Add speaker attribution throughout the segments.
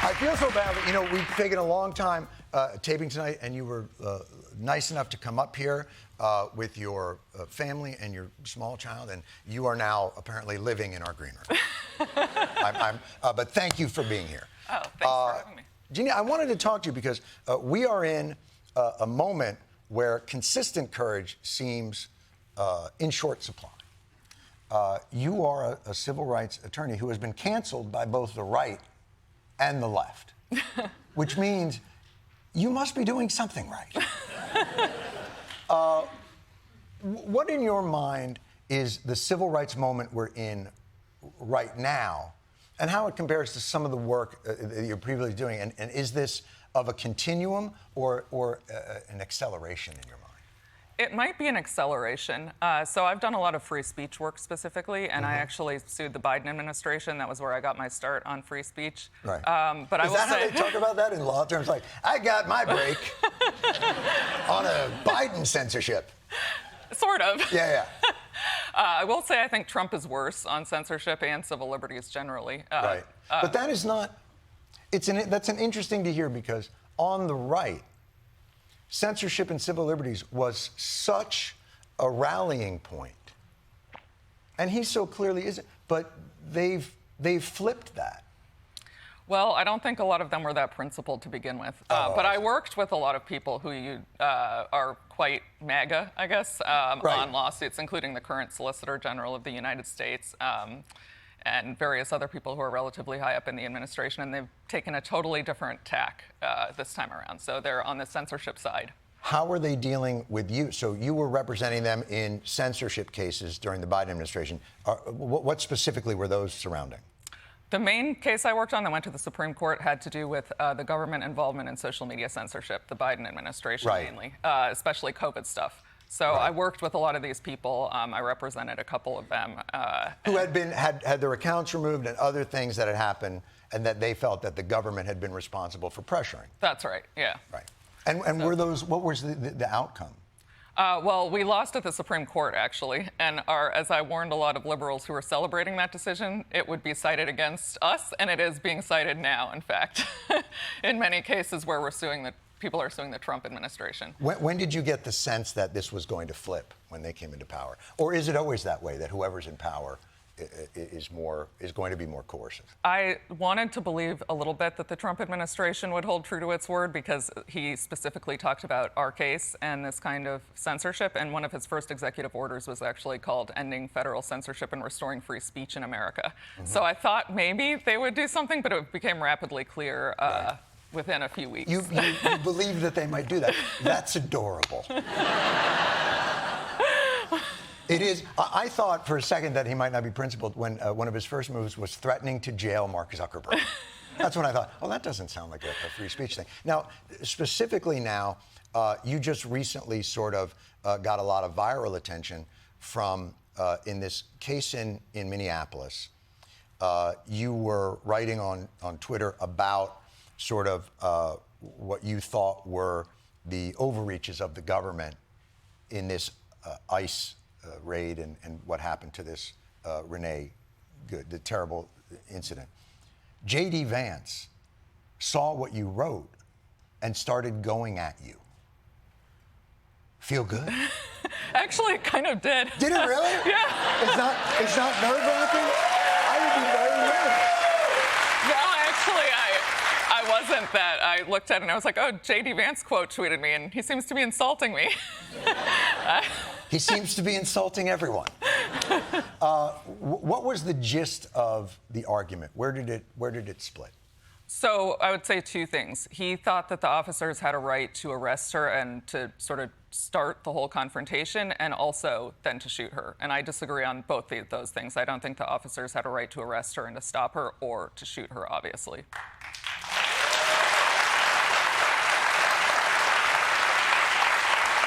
Speaker 1: I feel so bad. You know, we've taken a long time taping tonight, and you were nice enough to come up here with your family and your small child, and you are now apparently living in our green room. But thank you for being here.
Speaker 2: Oh, thanks for having me.
Speaker 1: Jenin, I wanted to talk to you because we are in a moment where consistent courage seems in short supply. You are a civil rights attorney who has been canceled by both the right and the left, which means you must be doing something right. What in your mind is the civil rights moment we're in right now, and how it compares to some of the work that you're previously doing? And is this of a continuum or an acceleration in your mind?
Speaker 2: It might be an acceleration. So I've done a lot of free speech work specifically, and I actually sued the Biden administration. That was where I got my start on free speech.
Speaker 1: Right.
Speaker 2: But I will say,
Speaker 1: how they talk about that in law terms? Like, I got my break on a Biden censorship.
Speaker 2: Sort of.
Speaker 1: Yeah.
Speaker 2: I will say I think Trump is worse on censorship and civil liberties generally.
Speaker 1: Right. But that is not. That's an interesting to hear, because on the right, censorship and civil liberties was such a rallying point, and he so clearly isn't. But they've flipped that.
Speaker 2: Well, I don't think a lot of them were that principled to begin with. But I worked with a lot of people who are quite MAGA, I guess, on lawsuits, including the current Solicitor General of the United States and various other people who are relatively high up in the administration. And they've taken a totally different tack this time around. So they're on the censorship side.
Speaker 1: How are they dealing with you? So you were representing them in censorship cases during the Biden administration. What specifically were those surrounding?
Speaker 2: The main case I worked on that went to the Supreme Court had to do with the government involvement in social media censorship, the Biden administration mainly, especially COVID stuff. So I worked with a lot of these people. I represented a couple of them.
Speaker 1: Who had their accounts removed and other things that had happened, and that they felt that the government had been responsible for pressuring.
Speaker 2: That's right, yeah.
Speaker 1: Right. And were those, what was the outcome?
Speaker 2: Well, we lost at the Supreme Court, actually, and as I warned a lot of liberals who were celebrating that decision, it would be cited against us, and it is being cited now, in fact, in many cases where people are suing the Trump administration.
Speaker 1: When did you get the sense that this was going to flip when they came into power? Or is it always that way, that whoever's in power is going to be more coercive?
Speaker 2: I wanted to believe a little bit that the Trump administration would hold true to its word, because he specifically talked about our case and this kind of censorship, and one of his first executive orders was actually called Ending Federal Censorship and Restoring Free Speech in America. So I thought maybe they would do something, but it became rapidly clear within a few weeks.
Speaker 1: You believed that they might do that. That's adorable. It is. I thought for a second that he might not be principled when one of his first moves was threatening to jail Mark Zuckerberg. That's when I thought, oh, that doesn't sound like a free speech thing. Now, specifically now, you just recently sort of got a lot of viral attention from, in this case in Minneapolis, you were writing on Twitter about sort of what you thought were the overreaches of the government in this ICE raid and what happened to this Renee Good, the terrible incident. J.D. Vance saw what you wrote and started going at you. Feel good?
Speaker 2: Actually, it kind of did.
Speaker 1: Did it really?
Speaker 2: Yeah.
Speaker 1: It's not nerve-wracking? I would be very nervous.
Speaker 2: No, actually, I wasn't that. I looked at it and I was like, oh, J.D. Vance quote tweeted me, and he seems to be insulting me.
Speaker 1: He seems to be insulting everyone. What was the gist of the argument? Where did it split?
Speaker 2: So I would say two things. He thought that the officers had a right to arrest her and to sort of start the whole confrontation, and also then to shoot her. And I disagree on both those things. I don't think the officers had a right to arrest her and to stop her, or to shoot her, obviously.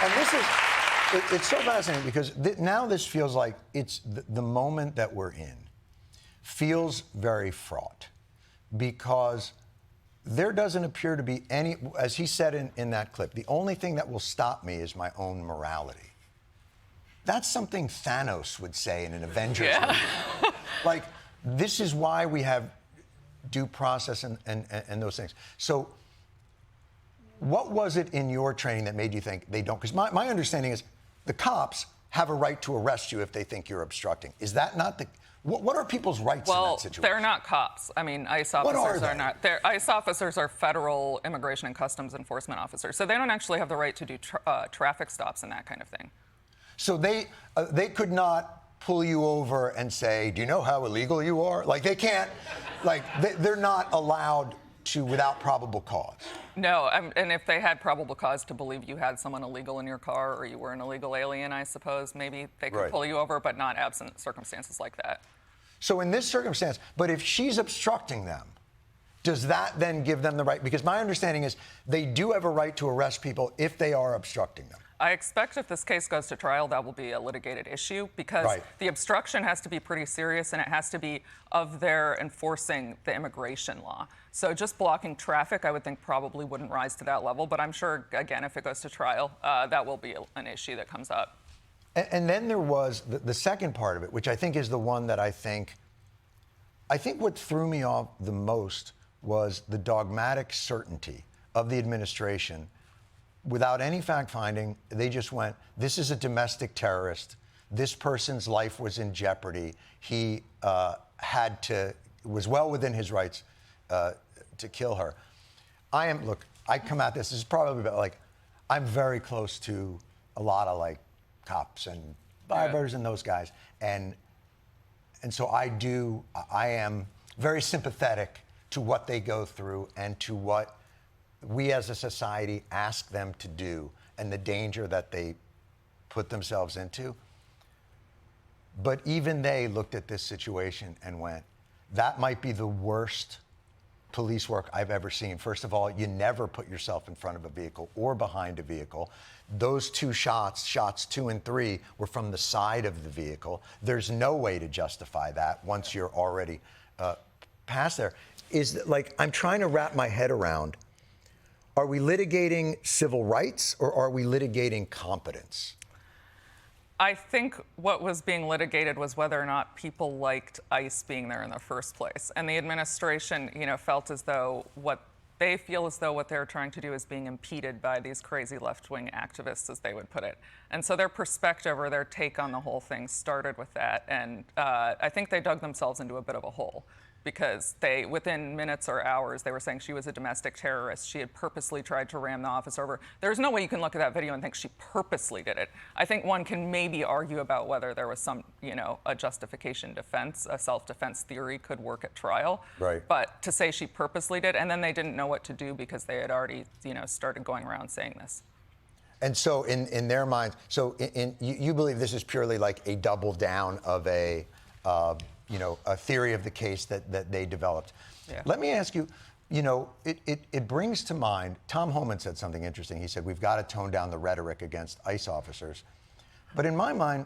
Speaker 1: And this is... It's so fascinating because now this feels like it's the moment that we're in feels very fraught, because there doesn't appear to be any, as he said in that clip, the only thing that will stop me is my own morality. That's something Thanos would say in an Avengers movie. Like, this is why we have due process and those things. So what was it in your training that made you think they don't? Because my understanding is the cops have a right to arrest you if they think you're obstructing. Is that not the... What are people's rights in that situation?
Speaker 2: Well, they're not cops. I mean, ICE officers are not. ICE officers are federal immigration and customs enforcement officers. So they don't actually have the right to do traffic stops and that kind of thing.
Speaker 1: So they could not pull you over and say, do you know how illegal you are? Like, they can't, like, they're not allowed to without probable cause.
Speaker 2: No, and if they had probable cause to believe you had someone illegal in your car or you were an illegal alien, I suppose, maybe they could pull you over, but not absent circumstances like that.
Speaker 1: So in this circumstance, but if she's obstructing them, does that then give them the right? Because my understanding is they do have a right to arrest people if they are obstructing them.
Speaker 2: I expect if this case goes to trial, that will be a litigated issue because the obstruction has to be pretty serious and it has to be of their enforcing the immigration law. So just blocking traffic, I would think probably wouldn't rise to that level. But I'm sure, again, if it goes to trial, that will be an issue that comes up.
Speaker 1: And then there was the second part of it, which I think is the one that I think what threw me off the most was the dogmatic certainty of the administration. Without any fact-finding, they just went, this is a domestic terrorist. This person's life was in jeopardy. He was well within his rights to kill her. I come at this is probably about, like, I'm very close to a lot of, like, cops and firefighters and those guys. And so I am very sympathetic to what they go through and to what we as a society ask them to do and the danger that they put themselves into. But even they looked at this situation and went, that might be the worst police work I've ever seen. First of all, you never put yourself in front of a vehicle or behind a vehicle. Those two shots 2 and 3, were from the side of the vehicle. There's no way to justify that once you're already past there. I'm trying to wrap my head around, are we litigating civil rights or are we litigating competence?
Speaker 2: I think what was being litigated was whether or not people liked ICE being there in the first place. And the administration, felt as though what they're trying to do is being impeded by these crazy left-wing activists, as they would put it. And so their perspective or their take on the whole thing started with that. And I think they dug themselves into a bit of a hole because within minutes or hours, they were saying she was a domestic terrorist. She had purposely tried to ram the officer over. There's no way you can look at that video and think she purposely did it. I think one can maybe argue about whether there was some, a justification defense, a self-defense theory could work at trial.
Speaker 1: Right.
Speaker 2: But to say she purposely did, and then they didn't know what to do because they had already, started going around saying this.
Speaker 1: And so in their minds, you believe this is purely like a double down of a theory of the case that they developed. Yeah. Let me ask you, it brings to mind, Tom Homan said something interesting. He said, we've got to tone down the rhetoric against ICE officers. But in my mind,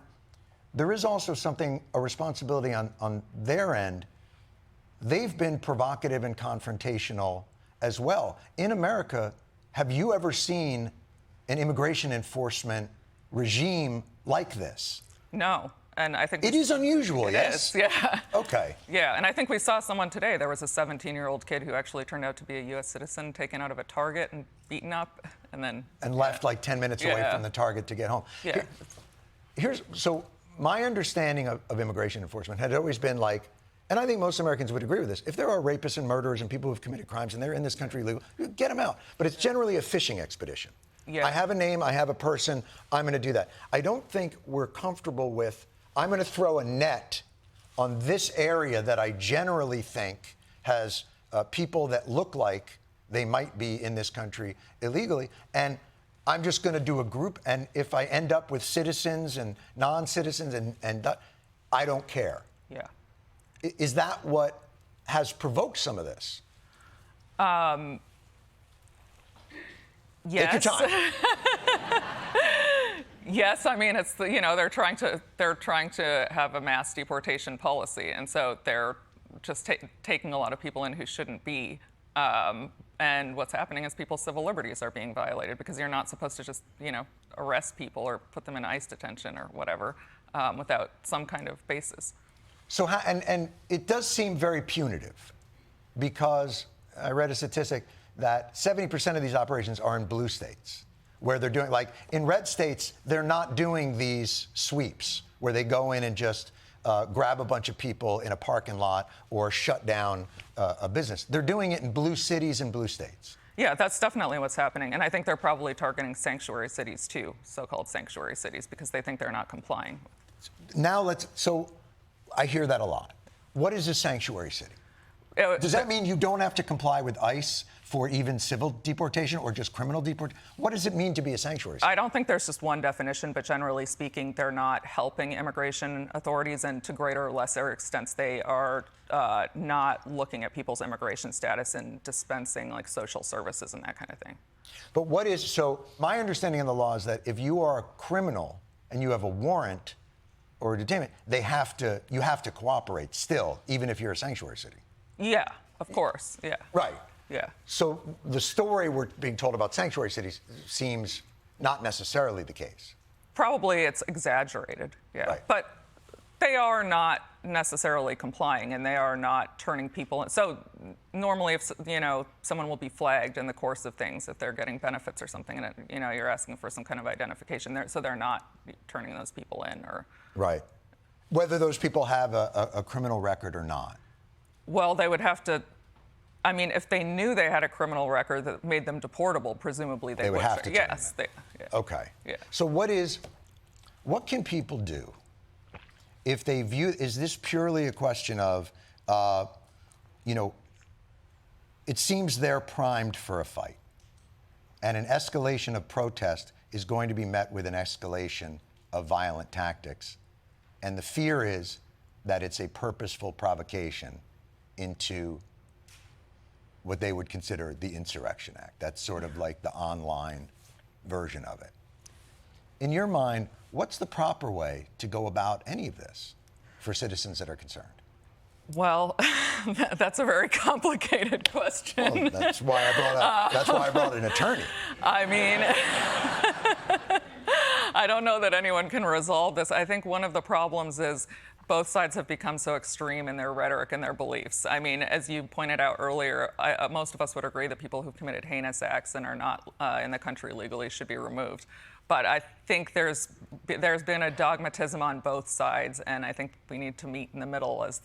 Speaker 1: there is also a responsibility on their end. They've been provocative and confrontational as well. In America, have you ever seen an immigration enforcement regime like this?
Speaker 2: No. And I think
Speaker 1: it is unusual, yes?
Speaker 2: It is, yeah.
Speaker 1: Okay.
Speaker 2: Yeah, and I think we saw someone today. There was a 17-year-old kid who actually turned out to be a U.S. citizen, taken out of a Target and beaten up, and then... And
Speaker 1: left like 10 minutes away from the Target to get home.
Speaker 2: Yeah.
Speaker 1: So my understanding of immigration enforcement had always been like, and I think most Americans would agree with this, if there are rapists and murderers and people who have committed crimes and they're in this country illegal, get them out. But it's generally a fishing expedition. Yeah. I have a name, I have a person, I'm going to do that. I don't think we're comfortable with, I'm going to throw a net on this area that I generally think has people that look like they might be in this country illegally, and I'm just going to do a group, and if I end up with citizens and non-citizens, and I don't care.
Speaker 2: Yeah.
Speaker 1: Is that what has provoked some of this?
Speaker 2: Yes.
Speaker 1: Take your time.
Speaker 2: Yes, I mean they're trying to have a mass deportation policy, and so they're just taking a lot of people in who shouldn't be. And what's happening is people's civil liberties are being violated because you're not supposed to just arrest people or put them in ICE detention or whatever without some kind of basis.
Speaker 1: So and it does seem very punitive. because I read a statistic that 70% of these operations are in blue states, where they're doing, like in red states, they're not doing these sweeps where they go in and just grab a bunch of people in a parking lot or shut down a business. They're doing it in blue cities and blue states.
Speaker 2: Yeah, that's definitely what's happening. And I think they're probably targeting sanctuary cities too, so-called sanctuary cities, because they think they're not complying.
Speaker 1: Now so I hear that a lot. What is a sanctuary city? Does that mean you don't have to comply with ICE for even civil deportation or just criminal deportation? What does it mean to be a sanctuary city?
Speaker 2: I don't think there's just one definition, but generally speaking, they're not helping immigration authorities, and to greater or lesser extents, they are not looking at people's immigration status and dispensing like social services and that kind of thing.
Speaker 1: But so my understanding of the law is that if you are a criminal and you have a warrant or a detainment, you have to cooperate still, even if you're a sanctuary city.
Speaker 2: Yeah, of course. Yeah.
Speaker 1: Right.
Speaker 2: Yeah.
Speaker 1: So the story we're being told about sanctuary cities seems not necessarily the case.
Speaker 2: Probably it's exaggerated. Yeah.
Speaker 1: Right.
Speaker 2: But they are not necessarily complying, and they are not turning people in. So normally, if someone will be flagged in the course of things if they're getting benefits or something, and you're asking for some kind of identification, so they're not turning those people in, or
Speaker 1: right. Whether those people have a criminal record or not.
Speaker 2: Well, they would have to. I mean, if they knew they had a criminal record that made them deportable, presumably they
Speaker 1: would have to.
Speaker 2: Yes.
Speaker 1: Yeah. Okay.
Speaker 2: Yeah.
Speaker 1: So what can people do if they view? Is this purely a question of, it seems they're primed for a fight, and an escalation of protest is going to be met with an escalation of violent tactics, and the fear is that it's a purposeful provocation into what they would consider the Insurrection Act. That's sort of like the online version of it. In your mind, what's the proper way to go about any of this for citizens that are concerned?
Speaker 2: Well, that's a very complicated question.
Speaker 1: Well, that's why I brought an attorney.
Speaker 2: I mean, I don't know that anyone can resolve this. I think one of the problems is both sides have become so extreme in their rhetoric and their beliefs. I mean, as you pointed out earlier, most of us would agree that people who've committed heinous acts and are not in the country legally should be removed. But I think there's been a dogmatism on both sides, and I think we need to meet in the middle, as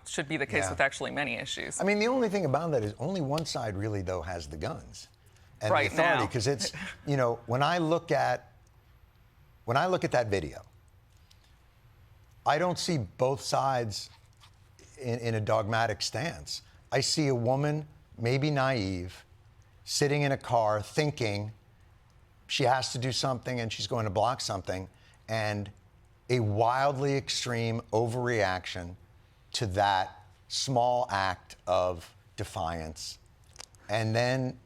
Speaker 2: should be the case with actually many issues.
Speaker 1: I mean, the only thing about that is only one side really, though, has the guns and
Speaker 2: right
Speaker 1: the authority.
Speaker 2: now.
Speaker 1: Because it's, when I look at that video, I don't see both sides in a dogmatic stance. I see a woman, maybe naive, sitting in a car thinking she has to do something and she's going to block something, and a wildly extreme overreaction to that small act of defiance. And then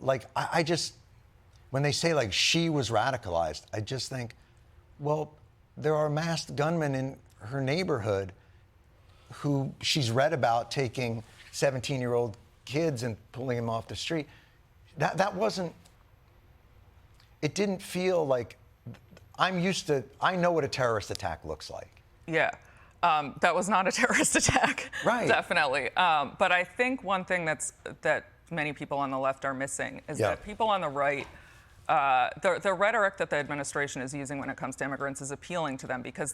Speaker 1: like, I just, when they say like she was radicalized, I just think, well, there are masked gunmen in her neighborhood who she's read about taking 17-year-old kids and pulling them off the street. That wasn't, it didn't feel like, I know what a terrorist attack looks like.
Speaker 2: Yeah. That was not a terrorist attack.
Speaker 1: Right.
Speaker 2: Definitely. But I think one thing that many people on the left are missing is that people on the right, the rhetoric that the administration is using when it comes to immigrants is appealing to them because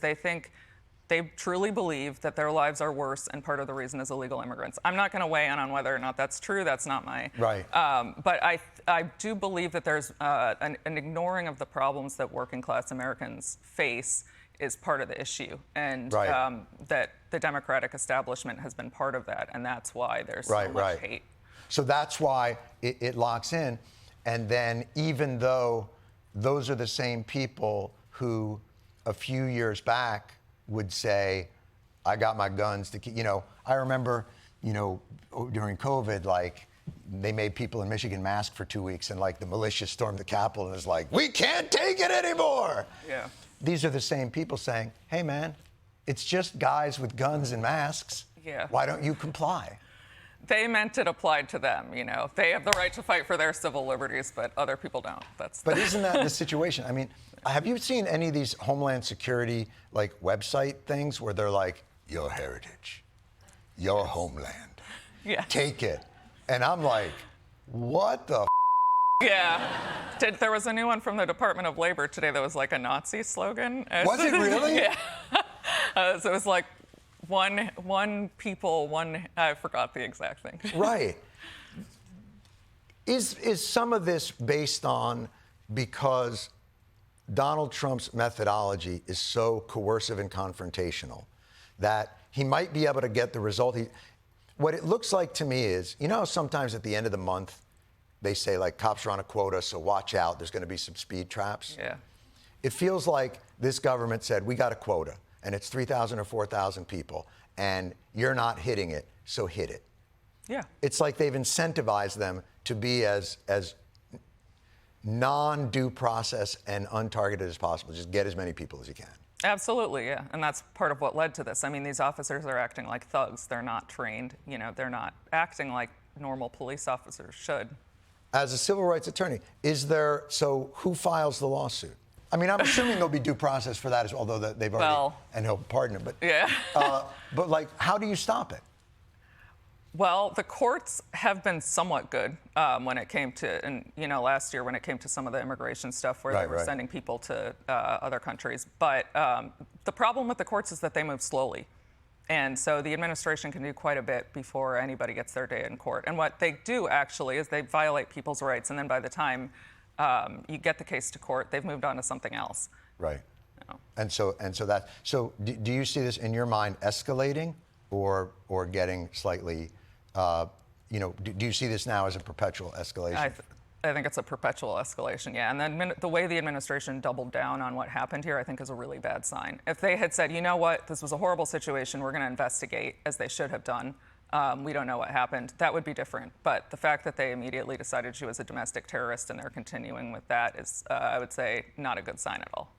Speaker 2: they truly believe that their lives are worse, and part of the reason is illegal immigrants. I'm not going to weigh in on whether or not that's true. That's not my...
Speaker 1: Right.
Speaker 2: But I do believe that there's an ignoring of the problems that working class Americans face is part of the issue, and that the Democratic establishment has been part of that, and that's why there's so much hate.
Speaker 1: So that's why it locks in. And then even though those are the same people who a few years back would say, I got my guns to keep, I remember, during COVID, like, they made people in Michigan mask for 2 weeks, and like the militia stormed the Capitol and was like, we can't take it anymore.
Speaker 2: Yeah.
Speaker 1: These are the same people saying, hey man, it's just guys with guns and masks.
Speaker 2: Yeah.
Speaker 1: Why don't you comply?
Speaker 2: They meant it applied to them, They have the right to fight for their civil liberties, but other people don't.
Speaker 1: But isn't that the situation? I mean, have you seen any of these Homeland Security, like, website things where they're like, your heritage, your homeland.
Speaker 2: Yeah.
Speaker 1: Take it. And I'm like, what the
Speaker 2: Yeah. There was a new one from the Department of Labor today that was like a Nazi slogan.
Speaker 1: Was it really?
Speaker 2: Yeah. So it was like one people, one, I forgot the exact thing.
Speaker 1: Right. Is some of this based on because Donald Trump's methodology is so coercive and confrontational that he might be able to get the result? What it looks like to me is, you know, sometimes at the end of the month, they say, like, cops are on a quota, so watch out, there's going to be some speed traps.
Speaker 2: Yeah.
Speaker 1: It feels like this government said, we got a quota, and it's 3,000 or 4,000 people, and you're not hitting it, so hit it.
Speaker 2: Yeah.
Speaker 1: It's like they've incentivized them to be as non-due process and untargeted as possible. Just get as many people as you can.
Speaker 2: Absolutely, yeah. And that's part of what led to this. I mean, these officers are acting like thugs. They're not trained. You know, they're not acting like normal police officers should.
Speaker 1: As a civil rights attorney, so who files the lawsuit? I mean, I'm assuming there'll be due process for that, although they've already, and he'll pardon it. But
Speaker 2: yeah.
Speaker 1: But like, how do you stop it?
Speaker 2: Well, the courts have been somewhat good when it came to, and you know, last year when it came to some of the immigration stuff where they were sending people to other countries. But the problem with the courts is that they move slowly. And so the administration can do quite a bit before anybody gets their day in court. And what they do actually is they violate people's rights. And then by the time you get the case to court, they've moved on to something else.
Speaker 1: Right.
Speaker 2: You know.
Speaker 1: So do you see this in your mind escalating or getting slightly, you know, do you see this now as a perpetual escalation?
Speaker 2: I think it's a perpetual escalation, yeah. And then the way the administration doubled down on what happened here, I think is a really bad sign. If they had said, you know what, this was a horrible situation, we're going to investigate, as they should have done, we don't know what happened, that would be different. But the fact that they immediately decided she was a domestic terrorist and they're continuing with that is, I would say, not a good sign at all.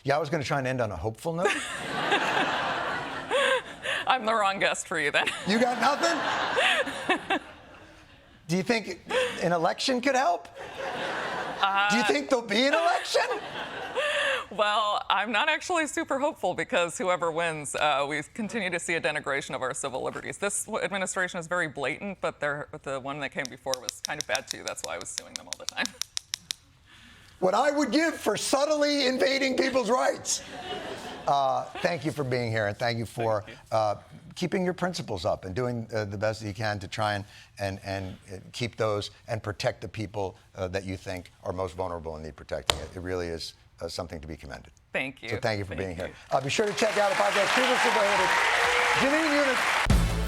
Speaker 1: Yeah, I was going to try and end on a hopeful note.
Speaker 2: I'm the wrong guest for you then.
Speaker 1: You got nothing? Do you think an election could help? Do you think there'll be an election?
Speaker 2: Well, I'm not actually super hopeful because whoever wins, we continue to see a denigration of our civil liberties. This administration is very blatant, but the one that came before was kind of bad too. That's why I was suing them all the time.
Speaker 1: What I would give for subtly invading people's rights. Thank you for being here, and thank you for keeping your principles up and doing the best that you can to try and keep those and protect the people that you think are most vulnerable and need protecting. It really is something to be commended.
Speaker 2: Thank you.
Speaker 1: So thank you for being here. Be sure to check out the podcast previously prohibited. Jenin Younes.